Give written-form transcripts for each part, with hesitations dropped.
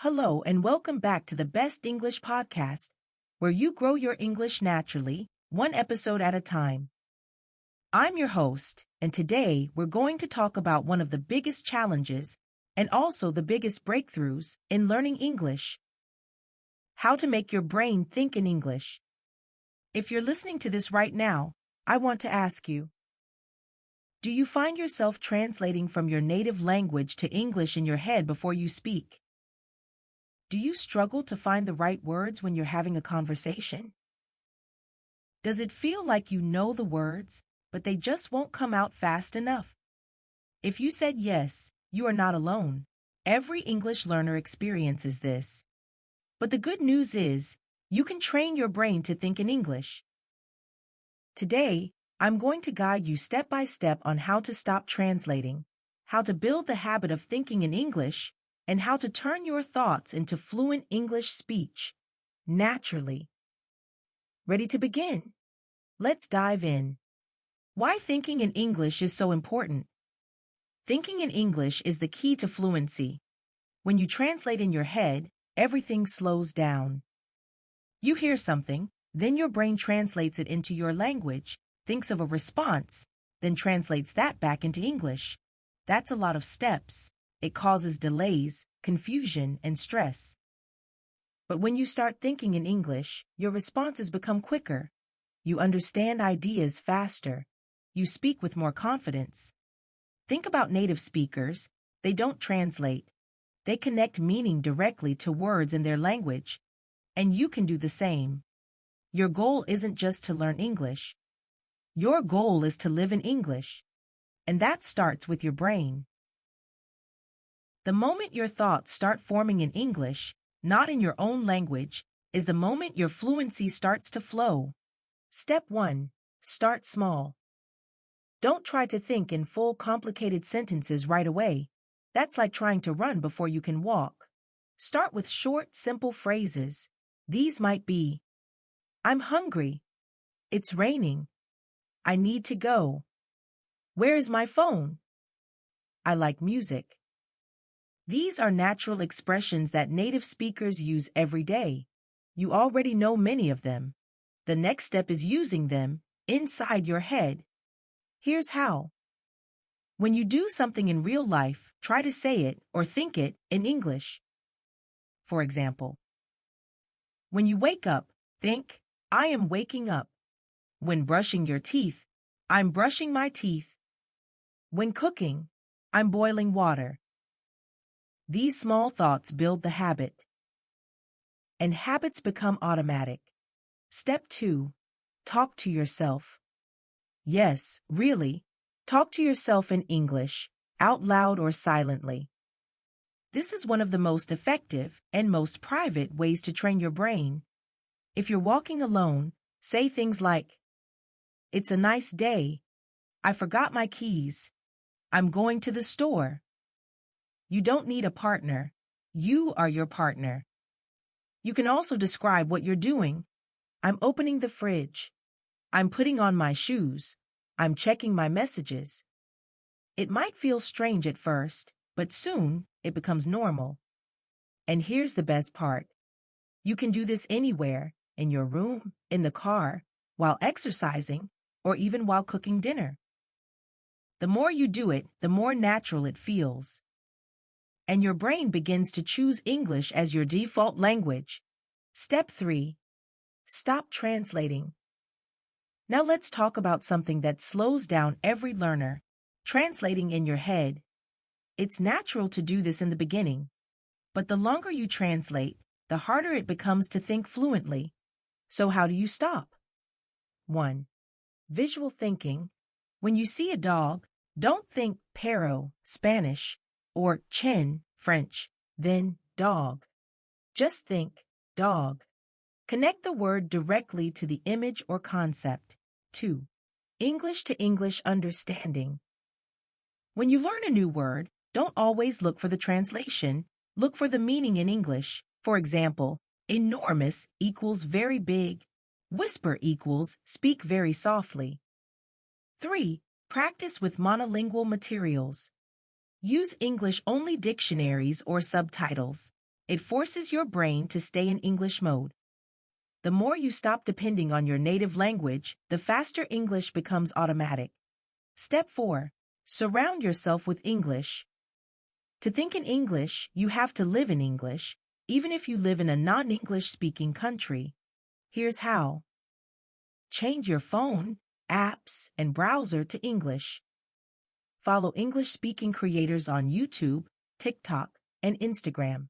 Hello and welcome back to the Best English Podcast, where you grow your English naturally, one episode at a time. I'm your host, and today we're going to talk about one of the biggest challenges and also the biggest breakthroughs in learning English: how to make your brain think in English. If you're listening to this right now, I want to ask you, do you find yourself translating from your native language to English in your head before you speak? Do you struggle to find the right words when you're having a conversation? Does it feel like you know the words, but they just won't come out fast enough? If you said yes, you are not alone. Every English learner experiences this. But the good news is, you can train your brain to think in English. Today, I'm going to guide you step by step on how to stop translating, how to build the habit of thinking in English, and how to turn your thoughts into fluent English speech, naturally. Ready to begin? Let's dive in. Why thinking in English is so important. Thinking in English is the key to fluency. When you translate in your head, everything slows down. You hear something, then your brain translates it into your language, thinks of a response, then translates that back into English. That's a lot of steps. It causes delays, confusion, and stress. But when you start thinking in English, your responses become quicker. You understand ideas faster. You speak with more confidence. Think about native speakers. They don't translate. They connect meaning directly to words in their language. And you can do the same. Your goal isn't just to learn English. Your goal is to live in English. And that starts with your brain. The moment your thoughts start forming in English, not in your own language, is the moment your fluency starts to flow. Step 1. Start small. Don't try to think in full complicated sentences right away. That's like trying to run before you can walk. Start with short, simple phrases. These might be, I'm hungry. It's raining. I need to go. Where is my phone? I like music. These are natural expressions that native speakers use every day. You already know many of them. The next step is using them inside your head. Here's how. When you do something in real life, try to say it or think it in English. For example, when you wake up, think, I am waking up. When brushing your teeth, I'm brushing my teeth. When cooking, I'm boiling water. These small thoughts build the habit. And habits become automatic. Step 2. Talk to yourself. Yes, really, talk to yourself in English, out loud or silently. This is one of the most effective and most private ways to train your brain. If you're walking alone, say things like, it's a nice day. I forgot my keys. I'm going to the store. You don't need a partner. You are your partner. You can also describe what you're doing. I'm opening the fridge. I'm putting on my shoes. I'm checking my messages. It might feel strange at first, but soon it becomes normal. And here's the best part. You can do this anywhere, in your room, in the car, while exercising, or even while cooking dinner. The more you do it, the more natural it feels. And your brain begins to choose English as your default language. Step 3. Stop translating. Now let's talk about something that slows down every learner: translating in your head. It's natural to do this in the beginning, but the longer you translate, the harder it becomes to think fluently. So how do you stop? 1. Visual thinking. When you see a dog, don't think perro, Spanish, or chien, French, then dog. Just think dog. Connect the word directly to the image or concept. 2. English to English understanding. When you learn a new word, don't always look for the translation. Look for the meaning in English. For example, enormous equals very big. Whisper equals speak very softly. 3. Practice with monolingual materials. Use English-only dictionaries or subtitles. It forces your brain to stay in English mode. The more you stop depending on your native language, the faster English becomes automatic. Step 4. Surround yourself with English. To think in English, you have to live in English, even if you live in a non-English speaking country. Here's how. Change your phone, apps, and browser to English. Follow English-speaking creators on YouTube, TikTok, and Instagram.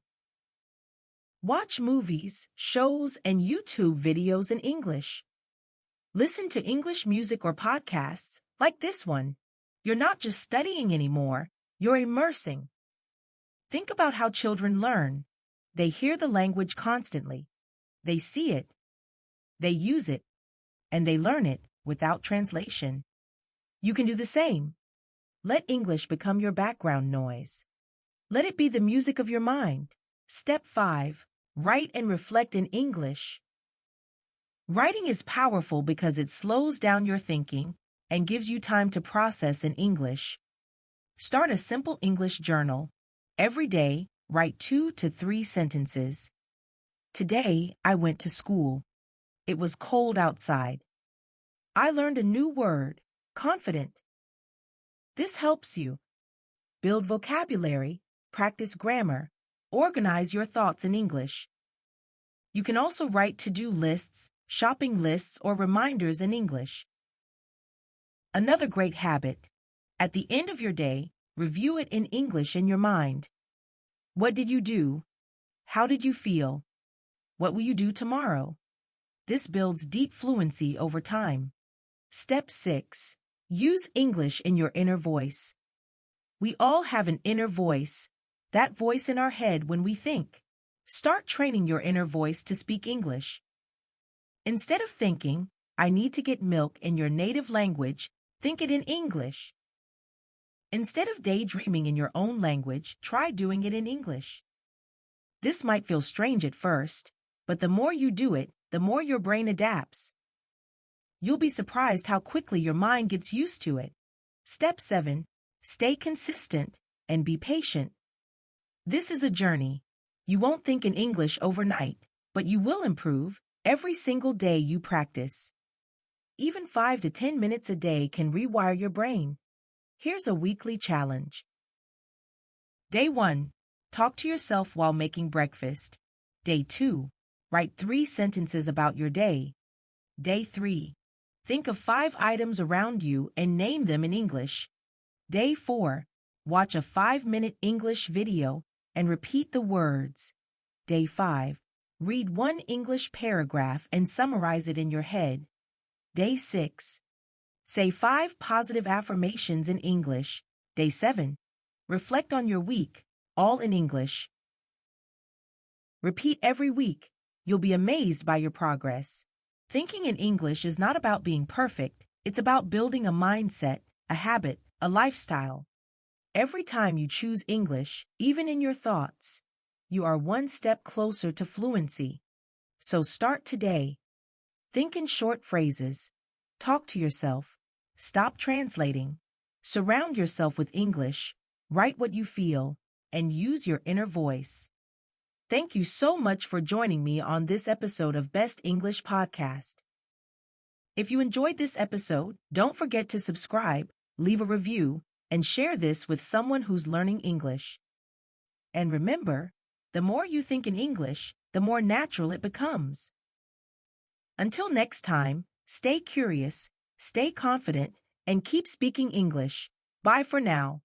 Watch movies, shows, and YouTube videos in English. Listen to English music or podcasts like this one. You're not just studying anymore, you're immersing. Think about how children learn. They hear the language constantly. They see it. They use it. And they learn it without translation. You can do the same. Let English become your background noise. Let it be the music of your mind. Step 5. Write and reflect in English. Writing is powerful because it slows down your thinking and gives you time to process in English. Start a simple English journal. Every day, write 2 to 3 sentences. Today, I went to school. It was cold outside. I learned a new word, confident. This helps you build vocabulary, practice grammar, organize your thoughts in English. You can also write to-do lists, shopping lists, or reminders in English. Another great habit. At the end of your day, review it in English in your mind. What did you do? How did you feel? What will you do tomorrow? This builds deep fluency over time. Step 6. Use English in your inner voice. We all have an inner voice, that voice in our head when we think. Start training your inner voice to speak English. Instead of thinking, I need to get milk in your native language, think it in English. Instead of daydreaming in your own language, try doing it in English. This might feel strange at first, but the more you do it, the more your brain adapts. You'll be surprised how quickly your mind gets used to it. Step 7. Stay consistent and be patient. This is a journey. You won't think in English overnight, but you will improve every single day you practice. Even 5 to 10 minutes a day can rewire your brain. Here's a weekly challenge. Day 1. Talk to yourself while making breakfast. Day 2. Write 3 sentences about your day. Day 3. Think of 5 items around you and name them in English. Day 4. Watch a 5-minute English video and repeat the words. Day 5. Read 1 English paragraph and summarize it in your head. Day 6. Say 5 positive affirmations in English. Day 7. Reflect on your week, all in English. Repeat every week. You'll be amazed by your progress. Thinking in English is not about being perfect. It's about building a mindset, a habit, a lifestyle. Every time you choose English, even in your thoughts, you are one step closer to fluency. So start today. Think in short phrases. Talk to yourself. Stop translating. Surround yourself with English. Write what you feel, and use your inner voice. Thank you so much for joining me on this episode of Best English Podcast. If you enjoyed this episode, don't forget to subscribe, leave a review, and share this with someone who's learning English. And remember, the more you think in English, the more natural it becomes. Until next time, stay curious, stay confident, and keep speaking English. Bye for now.